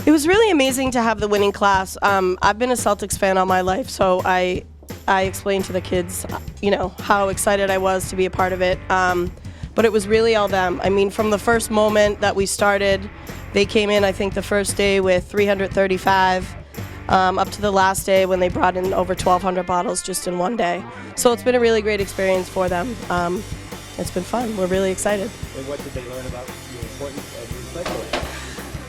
It was really amazing to have the winning class. I've been a Celtics fan all my life, so I explained to the kids, how excited I was to be a part of it. But it was really all them. I mean, from the first moment that we started, they came in, I think, the first day with 335, up to the last day when they brought in over 1,200 bottles just in one day. So it's been a really great experience for them. It's been fun. We're really excited. And what did they learn about the importance of recycling?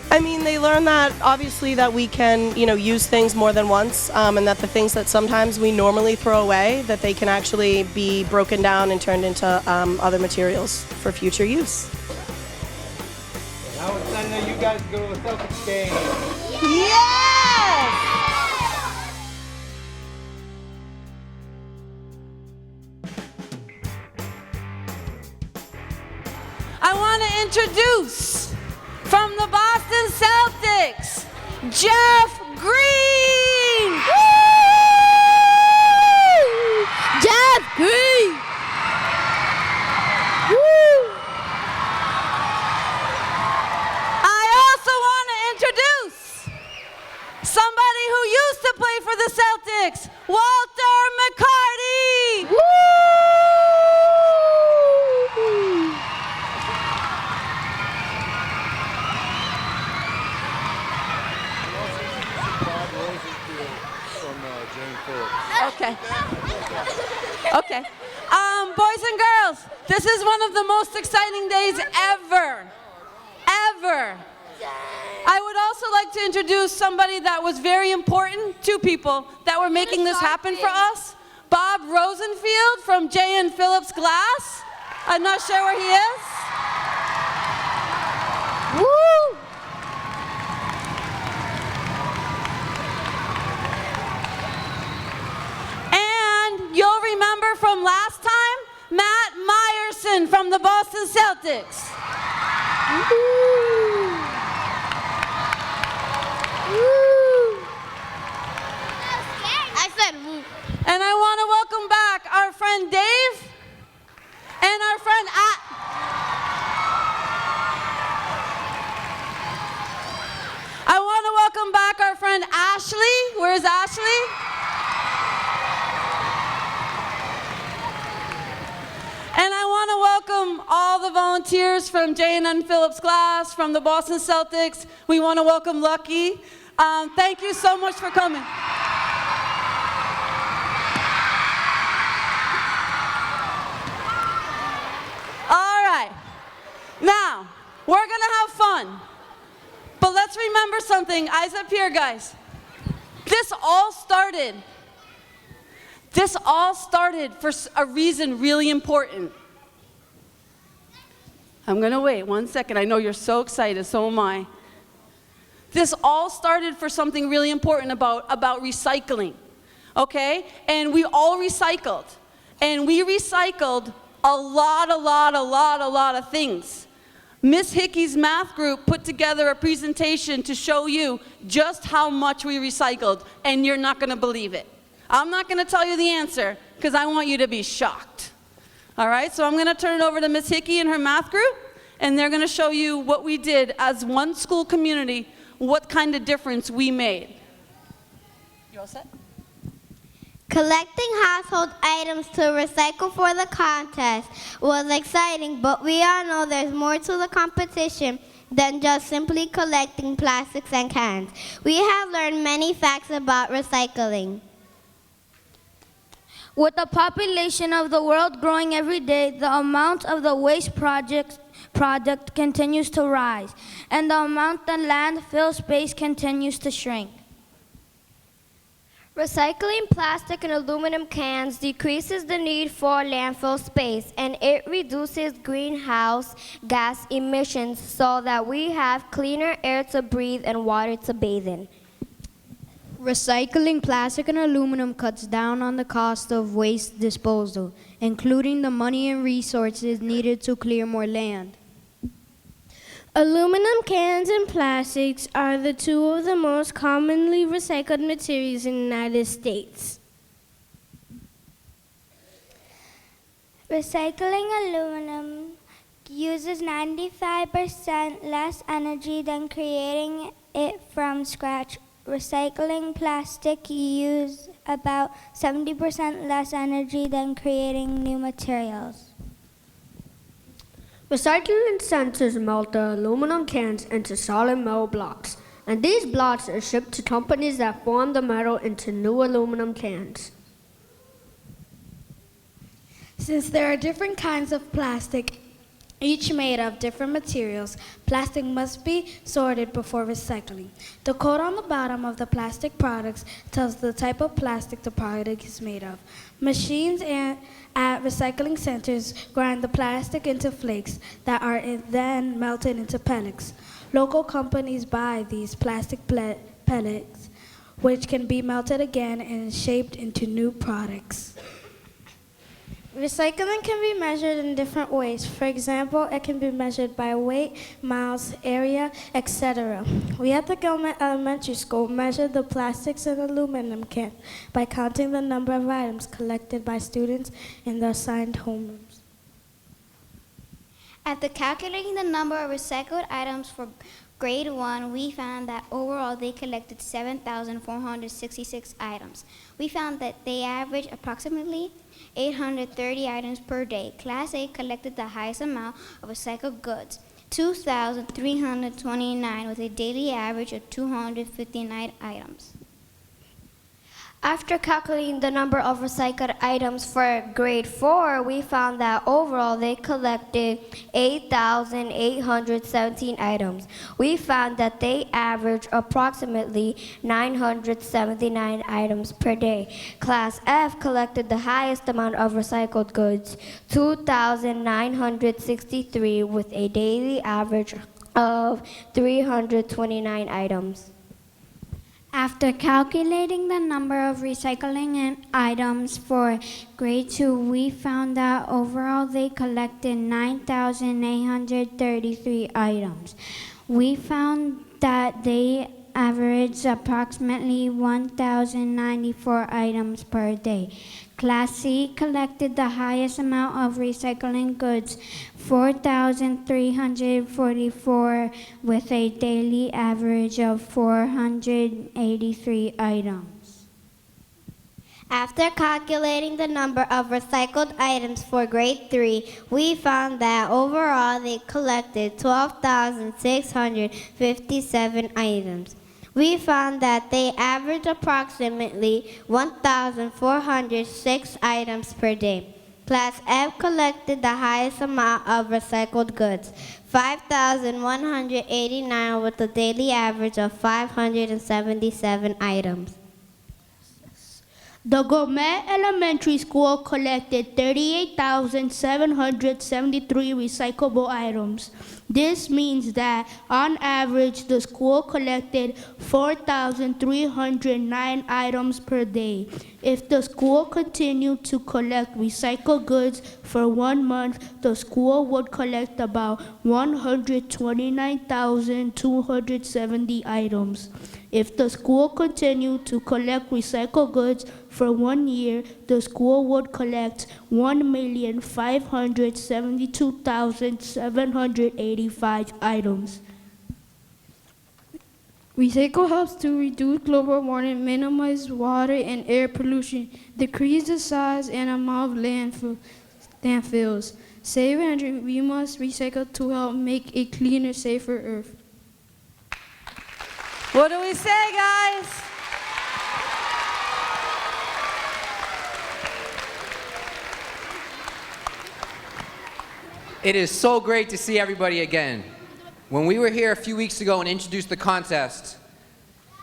I mean, they learn that, obviously, that we can, use things more than once, and that the things that sometimes we normally throw away, that they can actually be broken down and turned into other materials for future use. And how excited are you guys to go to a Celtics game? Yes! I want to introduce from the Boston Celtics, Jeff Green! Woo! Jeff Green! Woo! I also want to introduce somebody who used to play for the Celtics, Walter McCarty! Woo! Okay. Okay. Boys and girls, this is one of the most exciting days ever. Ever. I would also like to introduce somebody that was very important, two people that were making this happen for us. Bob Rosenfield from J.N. Phillips Glass. I'm not sure where he is. Woo! You'll remember from last time, Matt Meyerson from the Boston Celtics. Woo! Woo! I said woo. And I want to welcome back our friend Dave and our friend I want to welcome back our friend Ashley. Where's Ashley? And I want to welcome all the volunteers from J&N Phillips Glass, from the Boston Celtics. We want to welcome Lucky. Thank you so much for coming. All right. Now, we're going to have fun. But let's remember something. Eyes up here, guys. This all started for a reason really important. I'm going to wait 1 second. I know you're so excited, so am I. This all started for something really important about recycling, okay? And we all recycled. And we recycled a lot of things. Miss Hickey's math group put together a presentation to show you just how much we recycled, and you're not going to believe it. I'm not going to tell you the answer because I want you to be shocked. All right, so I'm going to turn it over to Miss Hickey and her math group, and they're going to show you what we did as one school community, what kind of difference we made. You all set? Collecting household items to recycle for the contest was exciting, but we all know there's more to the competition than just simply collecting plastics and cans. We have learned many facts about recycling. With the population of the world growing every day, the amount of the waste product continues to rise, and the amount the landfill space continues to shrink. Recycling plastic and aluminum cans decreases the need for landfill space, and it reduces greenhouse gas emissions so that we have cleaner air to breathe and water to bathe in. Recycling plastic and aluminum cuts down on the cost of waste disposal, including the money and resources needed to clear more land. Aluminum cans and plastics are the two of the most commonly recycled materials in the United States. Recycling aluminum uses 95% less energy than creating it from scratch. Recycling plastic uses about 70% less energy than creating new materials. Recycling centers melt the aluminum cans into solid metal blocks, and these blocks are shipped to companies that form the metal into new aluminum cans. Since there are different kinds of plastic, each made of different materials, plastic must be sorted before recycling. The code on the bottom of the plastic products tells the type of plastic the product is made of. Machines at recycling centers grind the plastic into flakes that are then melted into pellets. Local companies buy these plastic pellets, which can be melted again and shaped into new products. Recycling can be measured in different ways. For example, it can be measured by weight, miles, area, etc. We at the Guilmette Elementary School measured the plastics and aluminum can by counting the number of items collected by students in their assigned homerooms. After calculating the number of recycled items for grade 1, we found that overall they collected 7,466 items. We found that they averaged approximately 830 items per day. Class A collected the highest amount of recycled goods, 2,329, with a daily average of 259 items. After calculating the number of recycled items for grade 4, we found that overall they collected 8,817 items. We found that they average approximately 979 items per day. Class F collected the highest amount of recycled goods, 2,963, with a daily average of 329 items. After calculating the number of recycling items for grade 2, we found that overall they collected 9,833 items. We found that they averaged approximately 1,094 items per day. Class C collected the highest amount of recycling goods, 4,344, with a daily average of 483 items. After calculating the number of recycled items for grade 3, we found that overall they collected 12,657 items. We found that they averaged approximately 1,406 items per day. Class F collected the highest amount of recycled goods, 5,189, with a daily average of 577 items. The Guilmette Elementary School collected 38,773 recyclable items. This means that, on average, the school collected 4,309 items per day. If the school continued to collect recycled goods for 1 month, the school would collect about 129,270 items. If the school continued to collect recycled goods for 1 year, the school would collect 1,572,785 items. Recycle helps to reduce global warming, minimize water and air pollution, decrease the size and amount of landfills. Save energy. We must recycle to help make a cleaner, safer Earth. What do we say, guys? It is so great to see everybody again. When we were here a few weeks ago and introduced the contest,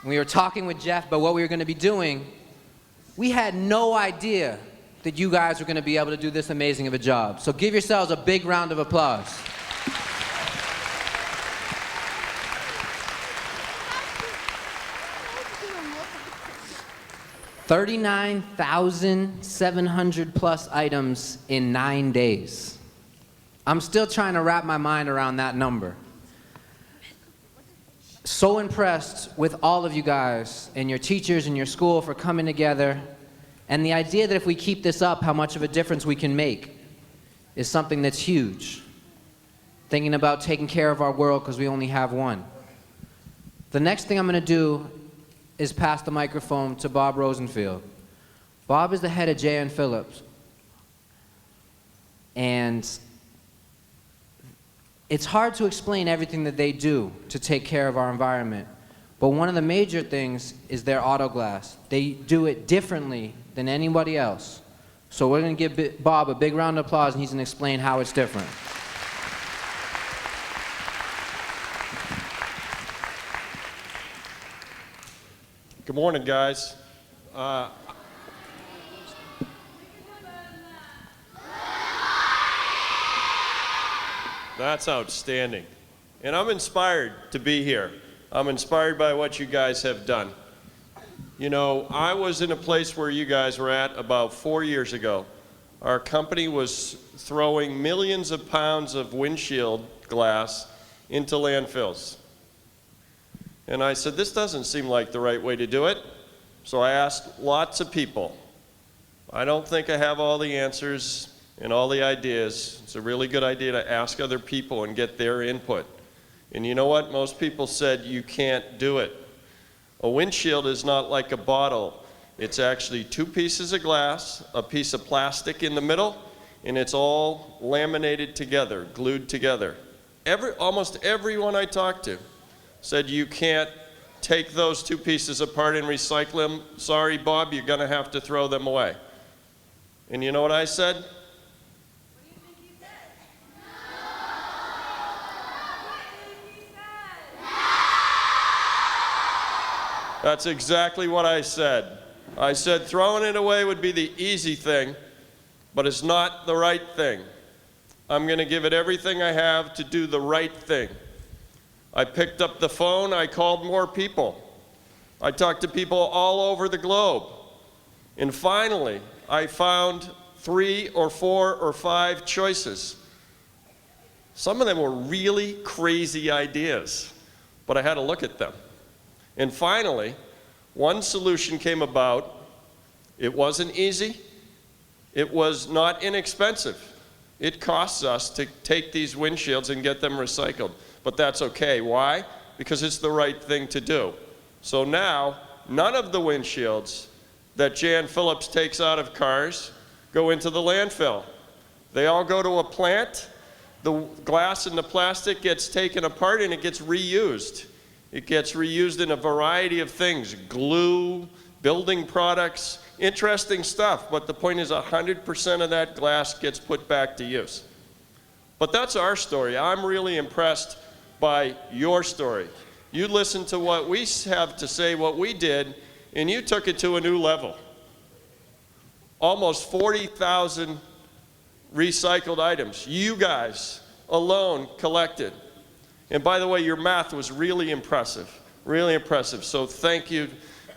we were talking with Jeff about what we were going to be doing, we had no idea that you guys were going to be able to do this amazing of a job. So give yourselves a big round of applause. $39,700 plus items in 9 days. I'm still trying to wrap my mind around that number. So impressed with all of you guys and your teachers and your school for coming together, and the idea that if we keep this up, how much of a difference we can make is something that's huge. Thinking about taking care of our world because we only have one. The next thing I'm going to do is pass the microphone to Bob Rosenfield. Bob is the head of J.N. Phillips. And it's hard to explain everything that they do to take care of our environment. But one of the major things is their auto glass. They do it differently than anybody else. So we're going to give Bob a big round of applause, and he's going to explain how it's different. Good morning, guys. That's outstanding. And I'm inspired to be here. I'm inspired by what you guys have done. You know, I was in a place where you guys were at about 4 years ago. Our company was throwing millions of pounds of windshield glass into landfills. And I said, this doesn't seem like the right way to do it. So I asked lots of people. I don't think I have all the answers and all the ideas. It's a really good idea to ask other people and get their input. And you know what? Most people said you can't do it. A windshield is not like a bottle. It's actually 2 pieces of glass, a piece of plastic in the middle, and it's all laminated together, glued together. Almost everyone I talked to said you can't take those 2 pieces apart and recycle them. Sorry, Bob, you're going to have to throw them away. And you know what I said? What do you think he said? That's exactly what I said. I said throwing it away would be the easy thing, but it's not the right thing. I'm going to give it everything I have to do the right thing. I picked up the phone, I called more people. I talked to people all over the globe. And finally, I found 3 or 4 or 5 choices. Some of them were really crazy ideas, but I had to look at them. And finally, one solution came about. It wasn't easy. It was not inexpensive. It costs us to take these windshields and get them recycled. But that's okay. Why? Because it's the right thing to do. So now, none of the windshields that Jan Phillips takes out of cars go into the landfill. They all go to a plant. The glass and the plastic gets taken apart and it gets reused. It gets reused in a variety of things, glue, building products, interesting stuff. But the point is 100% of that glass gets put back to use. But that's our story. I'm really impressed by your story. You listened to what we have to say, what we did, and you took it to a new level. Almost 40,000 recycled items. You guys alone collected. And by the way, your math was really impressive, really impressive. So thank you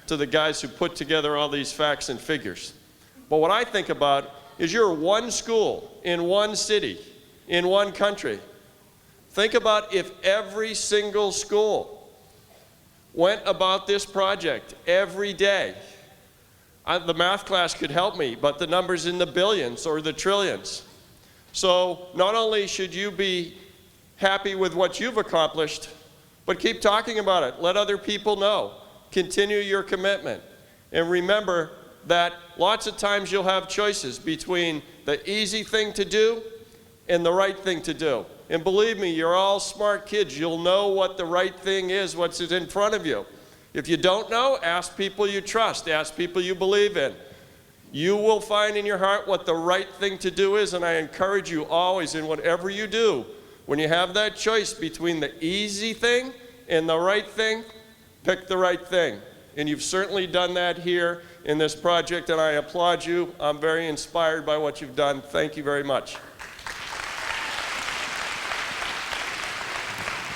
to the guys who put together all these facts and figures. But what I think about is you're one school in one city, in one country. Think about if every single school went about this project every day. The math class could help me, but the number's in the billions or the trillions. So not only should you be happy with what you've accomplished, but keep talking about it. Let other people know. Continue your commitment. And remember that lots of times you'll have choices between the easy thing to do and the right thing to do. And believe me, you're all smart kids. You'll know what the right thing is, what's in front of you. If you don't know, ask people you trust. Ask people you believe in. You will find in your heart what the right thing to do is, and I encourage you always in whatever you do, when you have that choice between the easy thing and the right thing, pick the right thing. And you've certainly done that here in this project, and I applaud you. I'm very inspired by what you've done. Thank you very much.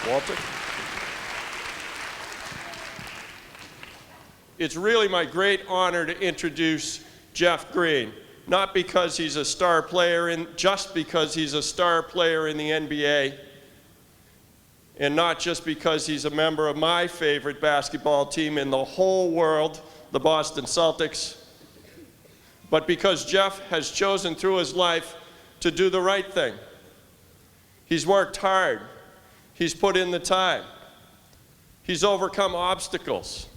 Walter? It's really my great honor to introduce Jeff Green, not because he's a star player, just because he's a star player in the NBA, and not just because he's a member of my favorite basketball team in the whole world, the Boston Celtics, but because Jeff has chosen through his life to do the right thing. He's worked hard. He's put in the time. He's overcome obstacles.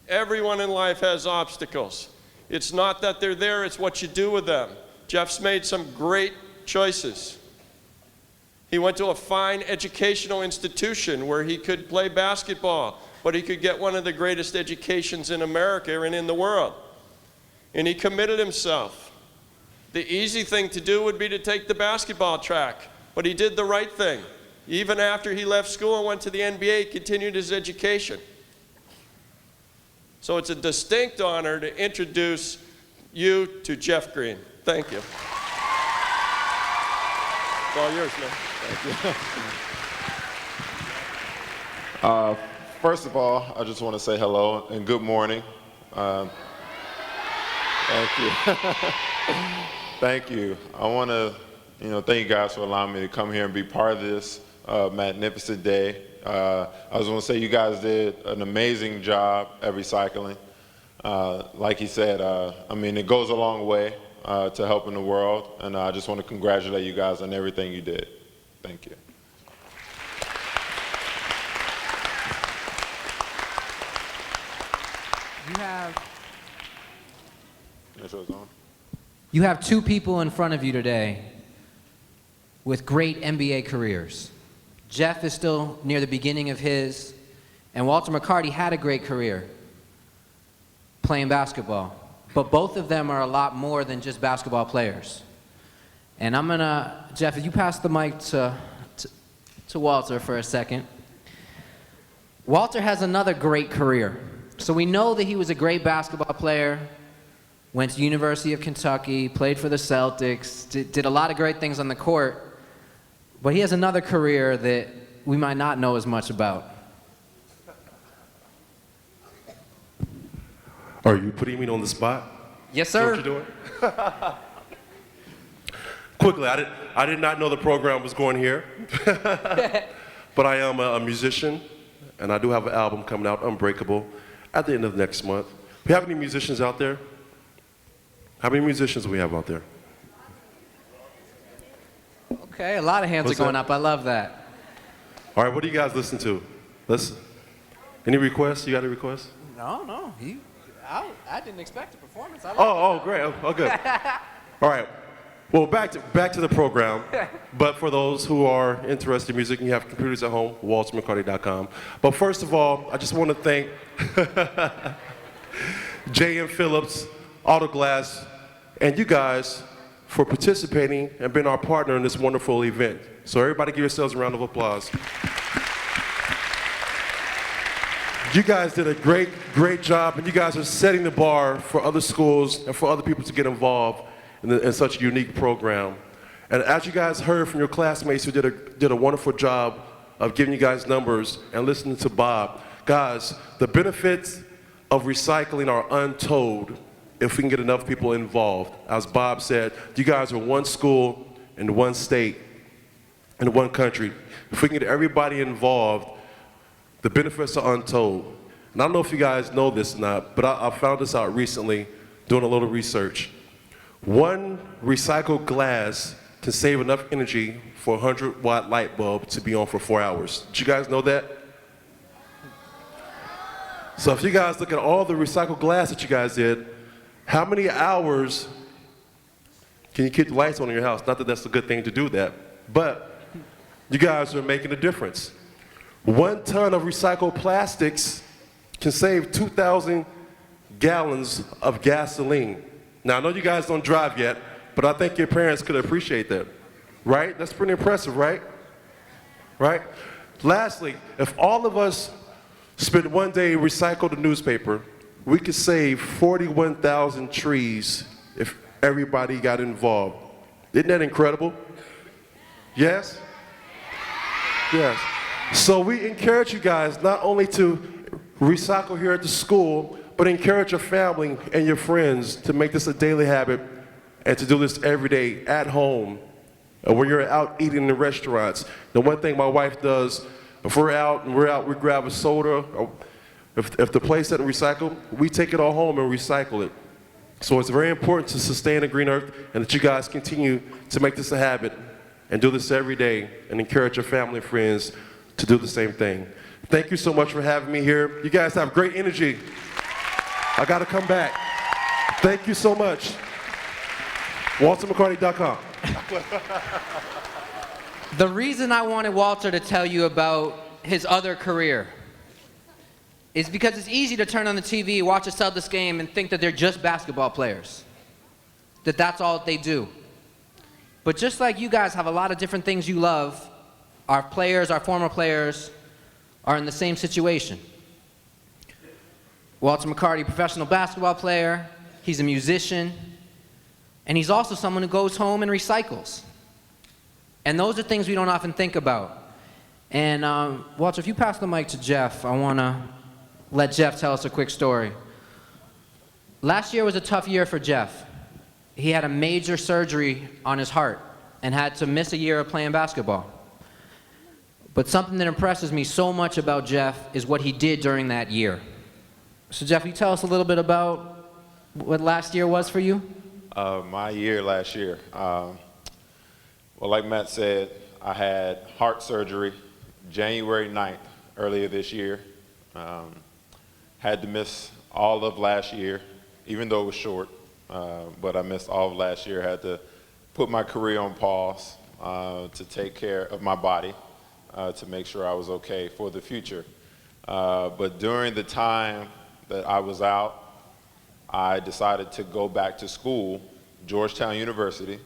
Everyone in life has obstacles. It's not that they're there, it's what you do with them. Jeff's made some great choices. He went to a fine educational institution where he could play basketball, but he could get one of the greatest educations in America and in the world. And he committed himself. The easy thing to do would be to take the basketball track, but he did the right thing. Even after he left school and went to the NBA, he continued his education. So it's a distinct honor to introduce you to Jeff Green. Thank you. It's all yours, man. Thank you. First of all, I just want to say hello and good morning. Thank you. Thank you. I want to, thank you guys for allowing me to come here and be part of this magnificent day. I just want to say you guys did an amazing job at recycling. Like he said, it goes a long way to helping the world, and I just want to congratulate you guys on everything you did. Thank you. You have two people in front of you today with great NBA careers. Jeff is still near the beginning of his, and Walter McCarty had a great career playing basketball. But both of them are a lot more than just basketball players. And I'm gonna, Jeff, if you pass the mic to Walter for a second. Walter has another great career. So we know that he was a great basketball player, went to University of Kentucky, played for the Celtics, did a lot of great things on the court, but he has another career that we might not know as much about. Are you putting me on the spot? Yes, sir. Is that what you're doing? Quickly, I did not know the program was going here, but I am a musician, and I do have an album coming out, Unbreakable, at the end of next month. We have any musicians out there? How many musicians do we have out there? Okay, a lot of hands are going up. I love that. All right, what do you guys listen to? Any requests? You got a request? No. I didn't expect a performance. Great. Oh, good. All right. Well, back to the program. But for those who are interested in music and you have computers at home, waltermccarty.com. But first of all, I just want to thank J.M. Phillips, Autoglass, and you guys for participating and being our partner in this wonderful event. So everybody give yourselves a round of applause. You guys did a great job, and you guys are setting the bar for other schools and for other people to get involved in such a unique program. And as you guys heard from your classmates who did a wonderful job of giving you guys numbers and listening to Bob, guys, the benefits of recycling are untold if we can get enough people involved. As Bob said, you guys are one school in one state, in one country. If we can get everybody involved, the benefits are untold. And I don't know if you guys know this or not, but I found this out recently doing a little research. One recycled glass can save enough energy for a 100-watt light bulb to be on for 4 hours. Did you guys know that? So if you guys look at all the recycled glass that you guys did, how many hours can you keep the lights on in your house? Not that that's a good thing to do that, but you guys are making a difference. 1 ton of recycled plastics can save 2,000 gallons of gasoline. Now, I know you guys don't drive yet, but I think your parents could appreciate that, right? That's pretty impressive, right? Right? Lastly, if all of us spent one day and recycled the newspaper, we could save 41,000 trees if everybody got involved. Isn't that incredible? Yes? Yes. So we encourage you guys not only to recycle here at the school, but encourage your family and your friends to make this a daily habit and to do this every day at home. When you're out eating in restaurants, the one thing my wife does, if we're out, we grab a soda, or if the place doesn't recycle, we take it all home and recycle it. So it's very important to sustain the green earth and that you guys continue to make this a habit and do this every day and encourage your family and friends to do the same thing. Thank you so much for having me here. You guys have great energy. I got to come back. Thank you so much. WalterMcCarty.com. The reason I wanted Walter to tell you about his other career is because it's easy to turn on the TV, watch a Celtics game, and think that they're just basketball players, that that's all they do. But just like you guys have a lot of different things you love, our players, our former players, are in the same situation. Walter McCarty, professional basketball player, he's a musician, and he's also someone who goes home and recycles. And those are things we don't often think about. And Walter, if you pass the mic to Jeff, I want to let Jeff tell us a quick story. Last year was a tough year for Jeff. He had a major surgery on his heart and had to miss a year of playing basketball. But something that impresses me so much about Jeff is what he did during that year. So Jeff, will you tell us a little bit about what last year was for you? My year last year. Well, like Matt said, I had heart surgery January 9th, earlier this year. Had to miss all of last year, even though it was short, but I missed all of last year. Had to put my career on pause to take care of my body, to make sure I was okay for the future. But during the time that I was out, I decided to go back to school, Georgetown University,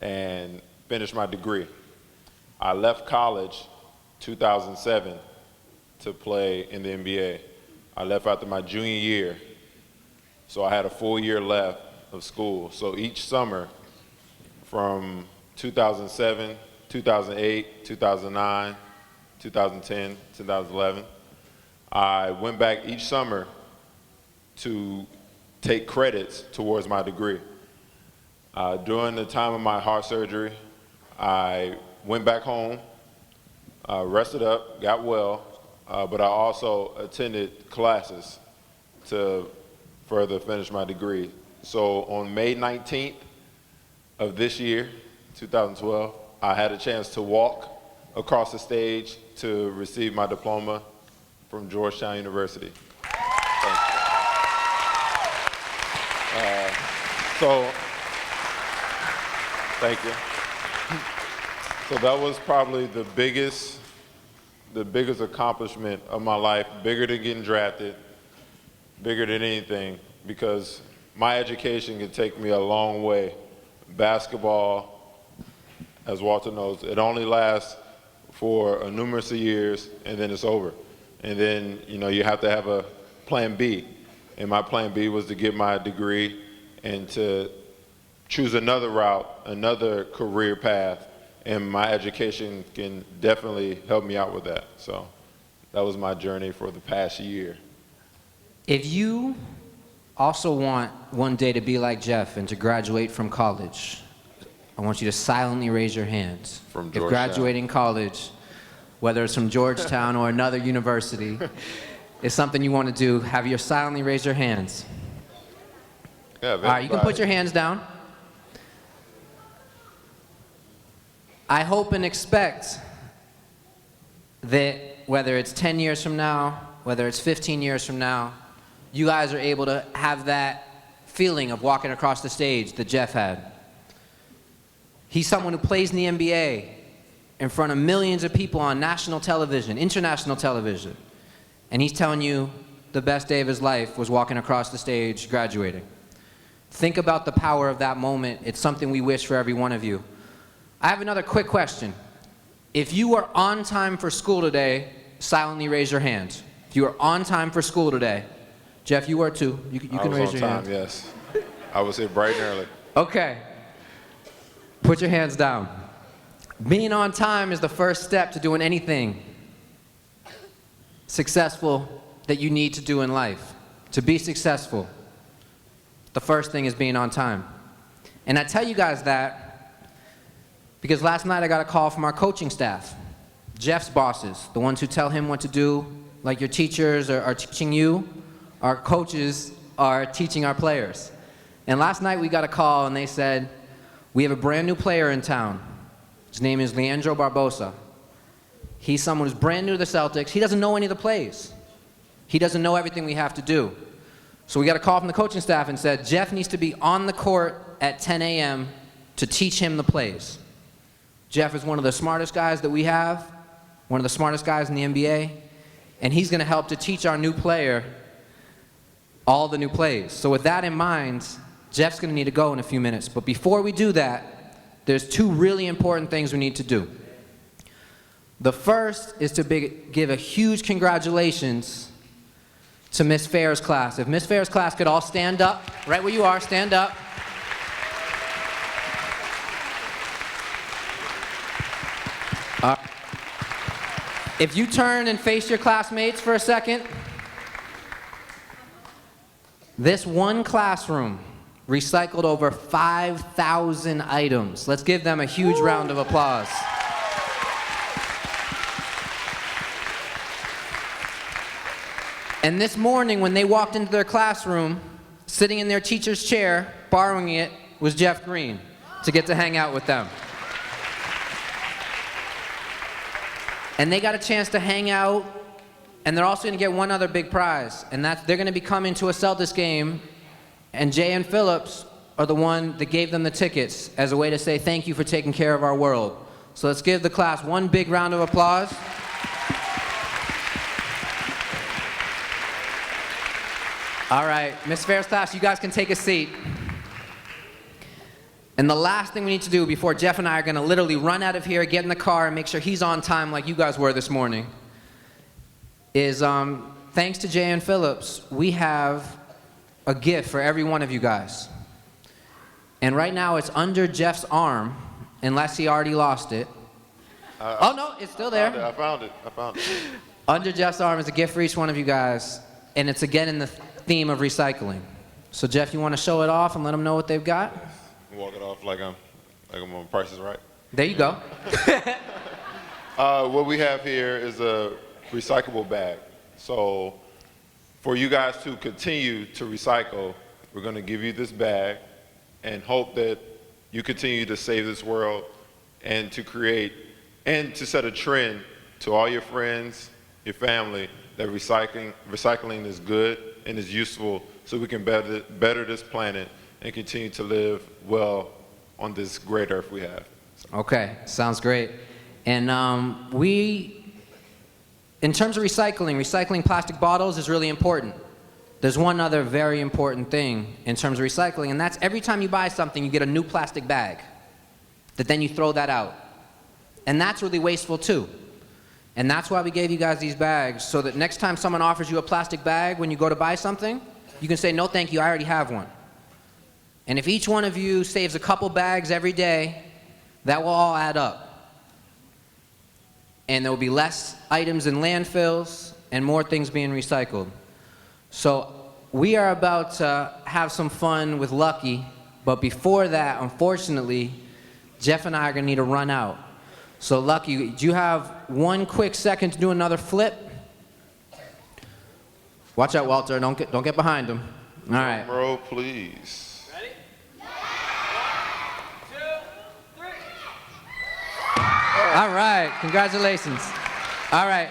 and finish my degree. I left college 2007 to play in the NBA. I left after my junior year, so I had a full year left of school. So each summer from 2007, 2008, 2009, 2010, 2011, I went back each summer to take credits towards my degree. During the time of my heart surgery, I went back home, rested up, got well, but I also attended classes to further finish my degree. So on May 19th of this year, 2012, I had a chance to walk across the stage to receive my diploma from Georgetown University. Thank you. So that was probably the biggest accomplishment of my life, bigger than getting drafted, bigger than anything, because my education can take me a long way. Basketball, as Walter knows, it only lasts for a numerous of years, and then it's over. And then, you have to have a plan B. And my plan B was to get my degree and to choose another route, another career path, and my education can definitely help me out with that. So that was my journey for the past year. If you also want one day to be like Jeff and to graduate from college, I want you to silently raise your hands. From If Georgetown. graduating college, whether it's from Georgetown or another university, is something you want to do, have you silently raise your hands. Yeah, all right, you can put your hands down. I hope and expect that whether it's 10 years from now, whether it's 15 years from now, you guys are able to have that feeling of walking across the stage that Jeff had. He's someone who plays in the NBA in front of millions of people on national television, international television, and he's telling you the best day of his life was walking across the stage graduating. Think about the power of that moment. It's something we wish for every one of you. I have another quick question. If you were on time for school today, silently raise your hands. If you were on time for school today, Jeff, you were too. You can raise your hand. Yes. I was here bright and early. Okay. Put your hands down. Being on time is the first step to doing anything successful that you need to do in life. To be successful, the first thing is being on time. And I tell you guys that because last night I got a call from our coaching staff, Jeff's bosses, the ones who tell him what to do, like your teachers are teaching you, our coaches are teaching our players. And last night we got a call and they said, we have a brand new player in town. His name is Leandro Barbosa. He's someone who's brand new to the Celtics. He doesn't know any of the plays. He doesn't know everything we have to do. So we got a call from the coaching staff and said, Jeff needs to be on the court at 10 a.m. to teach him the plays. Jeff is one of the smartest guys that we have, one of the smartest guys in the NBA, and he's going to help to teach our new player all the new plays. So with that in mind, Jeff's going to need to go in a few minutes. But before we do that, there's two really important things we need to do. The first is to give a huge congratulations to Miss Fair's class. If Miss Fair's class could all stand up, right where you are, stand up. If you turn and face your classmates for a second, this one classroom recycled over 5,000 items. Let's give them a huge round of applause. And this morning, when they walked into their classroom, sitting in their teacher's chair, borrowing it, was Jeff Green, to get to hang out with them. And they got a chance to hang out, and they're also going to get one other big prize, and that's they're going to be coming to a Celtics game, and Jay and Phillips are the one that gave them the tickets as a way to say thank you for taking care of our world. So let's give the class one big round of applause. All right, Miss Fair's class, you guys can take a seat. And the last thing we need to do before Jeff and I are going to literally run out of here, get in the car, and make sure he's on time like you guys were this morning, is thanks to Jay and Phillips, we have a gift for every one of you guys. And right now it's under Jeff's arm, unless he already lost it. Oh, no, it's still there. I found it. Under Jeff's arm is a gift for each one of you guys, and it's again in the theme of recycling. So Jeff, you want to show it off and let them know what they've got? Walk it off like I'm on Price is Right. There you go. What we have here is a recyclable bag. So for you guys to continue to recycle, we're going to give you this bag and hope that you continue to save this world and to create and to set a trend to all your friends, your family, that recycling is good and is useful so we can better this planet and continue to live well on this great earth we have. Okay, sounds great. And in terms of recycling plastic bottles is really important. There's one other very important thing in terms of recycling, and that's every time you buy something, you get a new plastic bag, that then you throw that out. And that's really wasteful too. And that's why we gave you guys these bags, so that next time someone offers you a plastic bag when you go to buy something, you can say, no thank you, I already have one. And if each one of you saves a couple bags every day, that will all add up. And there will be less items in landfills and more things being recycled. So we are about to have some fun with Lucky, but before that, unfortunately, Jeff and I are going to need to run out. So Lucky, do you have one quick second to do another flip? Watch out, Walter. Don't get behind him. All right. Roll, please. All right, congratulations. All right,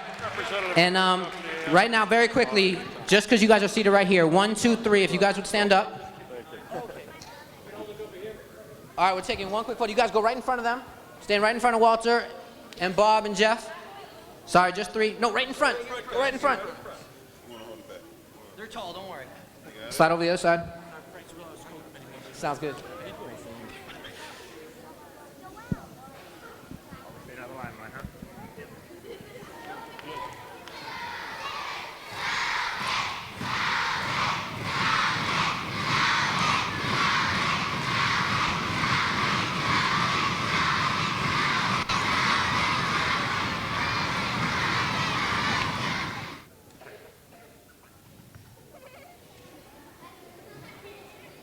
and right now, very quickly, just because you guys are seated right here, 1, 2, 3, if you guys would stand up. All right, we're taking one quick photo. You guys go right in front of them. Stand right in front of Walter and Bob and Jeff. Sorry, just 3. No, right in front. Go right in front. They're tall, don't worry. Slide over the other side. Sounds good.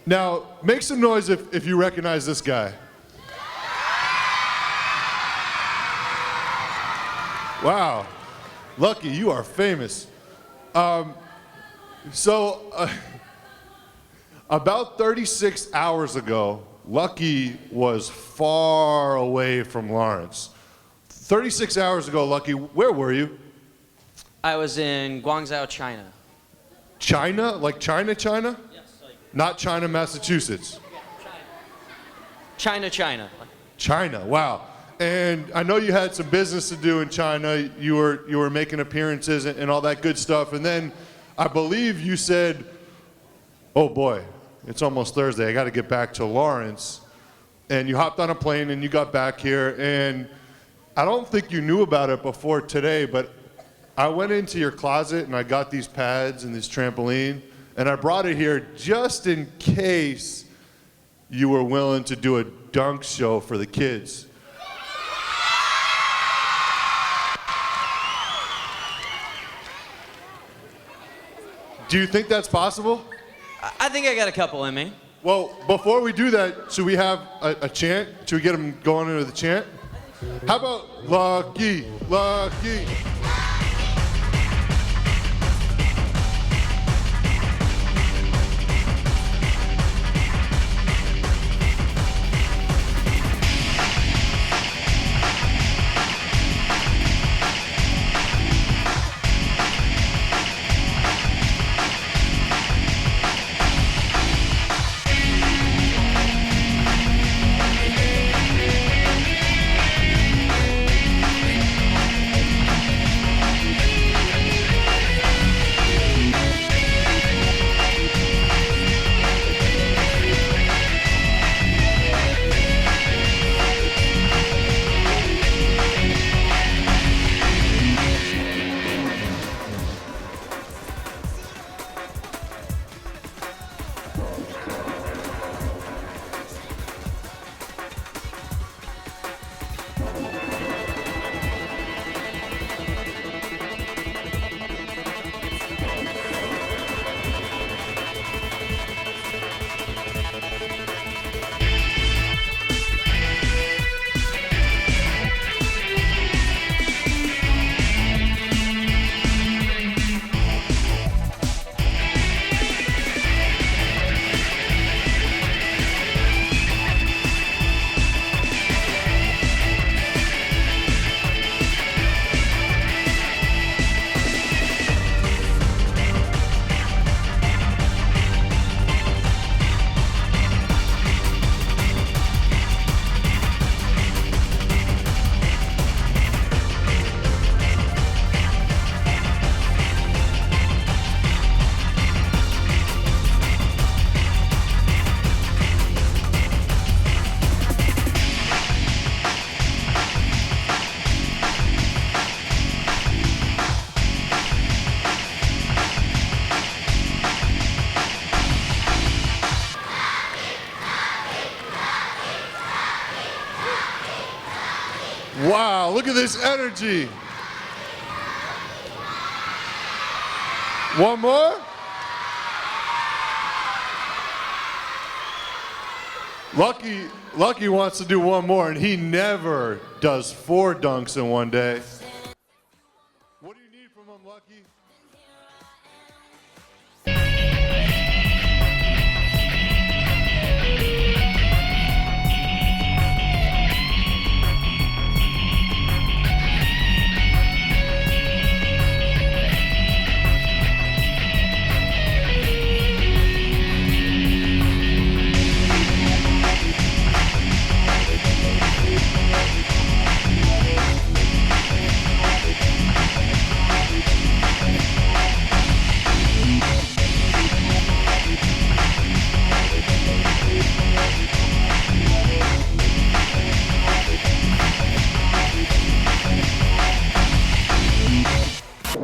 Now, make some noise if you recognize this guy. Wow. Lucky, you are famous. About 36 hours ago, Lucky was far away from Lawrence. 36 hours ago, Lucky, where were you? I was in Guangzhou, China. China? Like China, China? Yes. Not China, Massachusetts. China. China, wow. And I know you had some business to do in China. You were making appearances and all that good stuff. And then I believe you said, oh boy, it's almost Thursday. I got to get back to Lawrence. And you hopped on a plane and you got back here. And I don't think you knew about it before today, but I went into your closet and I got these pads and this trampoline. And I brought it here just in case you were willing to do a dunk show for the kids. Do you think that's possible? I think I got a couple in me. Well, before we do that, should we have a chant? Should we get them going into the chant? How about Lucky, Lucky? Wow, look at this energy. One more? Lucky wants to do one more, and he never does 4 dunks in one day. What do you need from him, Lucky?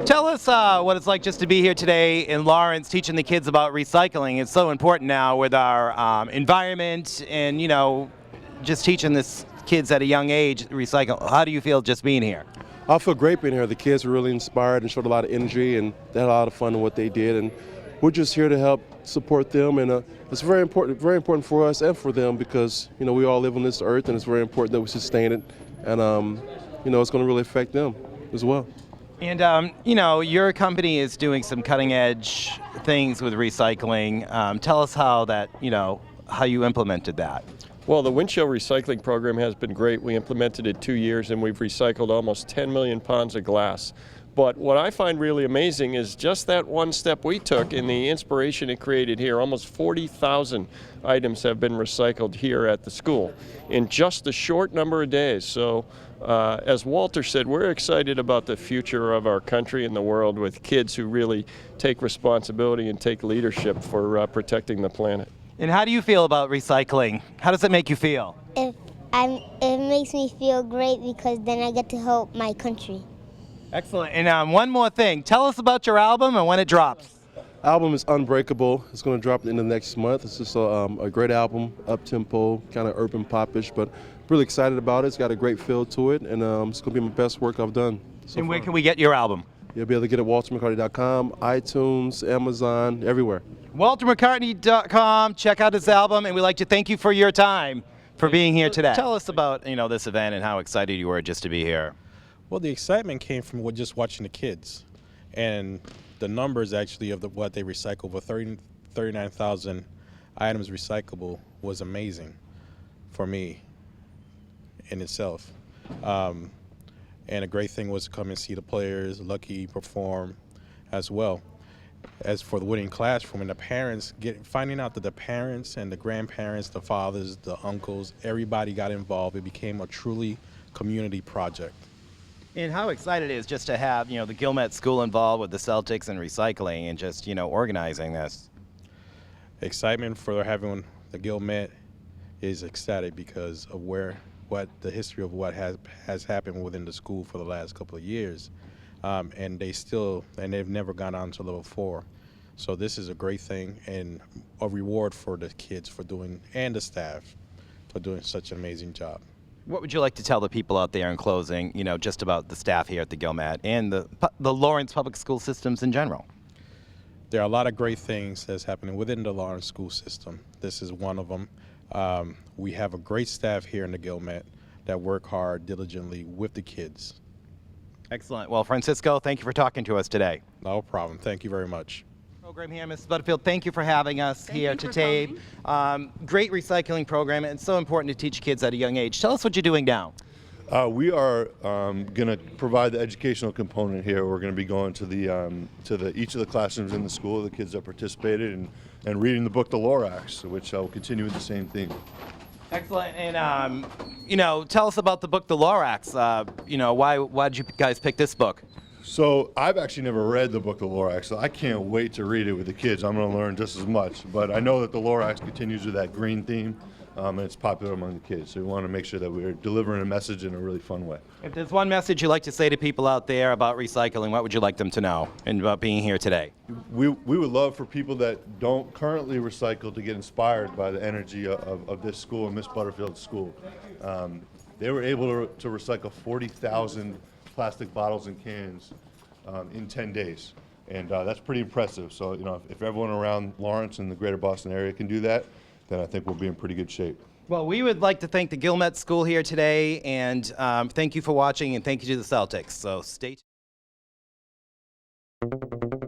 Tell us what it's like just to be here today in Lawrence teaching the kids about recycling. It's so important now with our environment and, you know, just teaching this kids at a young age recycle. How do you feel just being here? I feel great being here. The kids were really inspired and showed a lot of energy, and they had a lot of fun in what they did. And we're just here to help support them. And it's very important for us and for them because, you know, we all live on this earth, and it's very important that we sustain it. And, you know, it's going to really affect them as well. And, you know, your company is doing some cutting edge things with recycling. Tell us how that, you know, how you implemented that. Well, the Windshield recycling program has been great. We implemented it 2 years and we've recycled almost 10 million pounds of glass. But what I find really amazing is just that one step we took and the inspiration it created here. Almost 40,000 items have been recycled here at the school in just a short number of days. So as Walter said, we're excited about the future of our country and the world with kids who really take responsibility and take leadership for protecting the planet. And how do you feel about recycling? How does it make you feel? It makes me feel great because then I get to help my country. Excellent. And one more thing. Tell us about your album and when it drops. Album is Unbreakable. It's going to drop at the end of next month. It's just a great album, up-tempo, kind of urban popish, but really excited about it. It's got a great feel to it, and it's going to be my best work I've done so And far. where can we get your album? You'll be able to get it at waltermccartney.com, iTunes, Amazon, everywhere. WalterMcCartney.com. Check out his album, and we'd like to thank you for your time for being here today. Tell us about this event and how excited you were just to be here. Well, the excitement came from just watching the kids, and the numbers actually of what they recycled with 39,000 items recyclable was amazing for me in itself. And a great thing was to come and see the players, Lucky perform as well. As for the winning classroom and the parents, finding out that the parents and the grandparents, the fathers, the uncles, everybody got involved. It became a truly community project. And how excited it is just to have, the Guilmette School involved with the Celtics and recycling and just, organizing this. Excitement for having the Guilmette is ecstatic because of the history of what has happened within the school for the last couple of years. And they've never gone on to level 4. So this is a great thing and a reward for the kids and the staff for doing such an amazing job. What would you like to tell the people out there in closing, just about the staff here at the Guilmette and the Lawrence public school systems in general? There are a lot of great things that's happening within the Lawrence school system. This is one of them. We have a great staff here in the Guilmette that work hard, diligently with the kids. Excellent. Well, Francisco, thank you for talking to us today. No problem. Thank you very much. Program here, Mrs. Butterfield, thank you for having us here today. Great recycling program, and it's so important to teach kids at a young age. Tell us what you're doing now. We are going to provide the educational component here. We're going to be going to each of the classrooms in the school, the kids that participated, and reading the book The Lorax, which will continue with the same theme. Excellent. And tell us about the book The Lorax. Why did you guys pick this book? So I've actually never read the book The Lorax, so I can't wait to read it with the kids. I'm going to learn just as much. But I know that The Lorax continues with that green theme, and it's popular among the kids. So we want to make sure that we're delivering a message in a really fun way. If there's one message you'd like to say to people out there about recycling, what would you like them to know and about being here today? We would love for people that don't currently recycle to get inspired by the energy of this school and Miss Butterfield's school. They were able to recycle 40,000 plastic bottles and cans in 10 days. And that's pretty impressive. So, if everyone around Lawrence and the greater Boston area can do that, then I think we'll be in pretty good shape. Well, we would like to thank the Guilmette School here today, and thank you for watching, and thank you to the Celtics. So stay tuned.